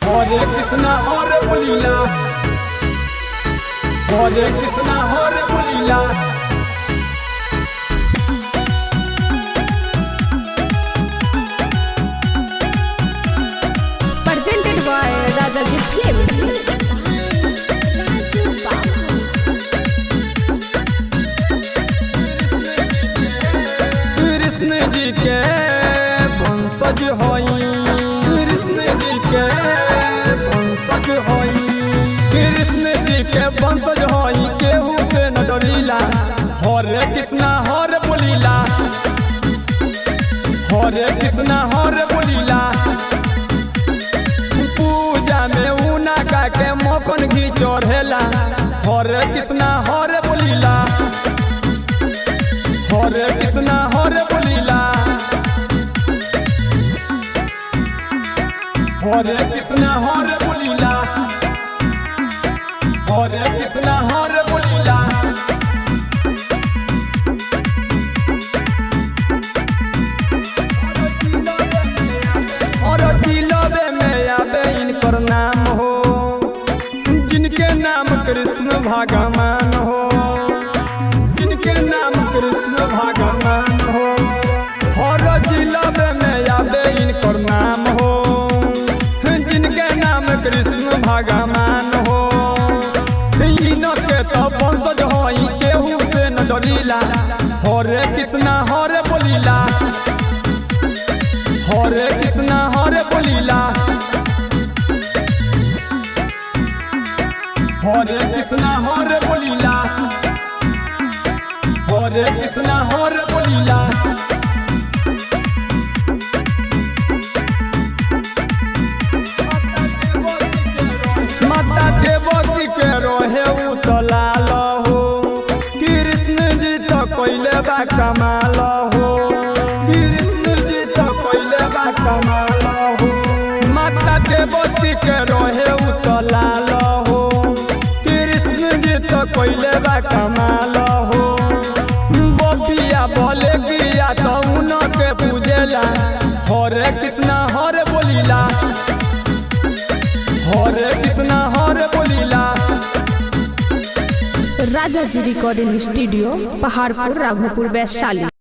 हरे कृष्णा हरे बोलीला, हरे कृष्णा हरे बोलीला। Presented by Radaji Films. Krishna ji के वंशज होई, कृष्ण जी के वंशज होई, कृष्ण जी के वंशज होई, केहू से न डरीला। हरे कृष्णा हरे बोलीला, हरे कृष्णा हरे बोलीला। पूजा में ऊना का के मक्खन घी चढ़ेला। हरे कृष्णा हरे बोलीला, हरे कृष्णा हरे बोलीला, हरे कृष्णा हरे बोलीला, हरे कृष्णा हरे बोलीला। और जिलोबे में आवे इनकर नाम हो, जिनके नाम कृष्ण भगवान हो, जिनके नाम कृष्ण भगवान हो। हर जिलोबे में आवे इनकर नाम हो, जिनके नाम कृष्ण भगवान हो। इनके तो वंशज होई, केहू से न डरीला। हरे कृष्णा हरे बोलीला, हरे कृष्णा हरे बोलीला, हरे कृष्णा हरे बोलीला, हरे कृष्णा हरे बोलीला। माता देवती के रोहे उतलाल हो, कृष्ण जी तो कोइले बा कमाल हो, कृष्ण जी तो कोइले बा कमाल हो। माता देवती के रोहे उतलाल हो, कृष्ण जी तो कोइले बा कमाल हो। बबिया बोले किया तो उनके पूजेला। हरे कृष्णा हरे बोलीला, हरे कृष्णा हरे बोलीला। Radaji Recording Studio, Paharpur, Raghupur, Vaishali.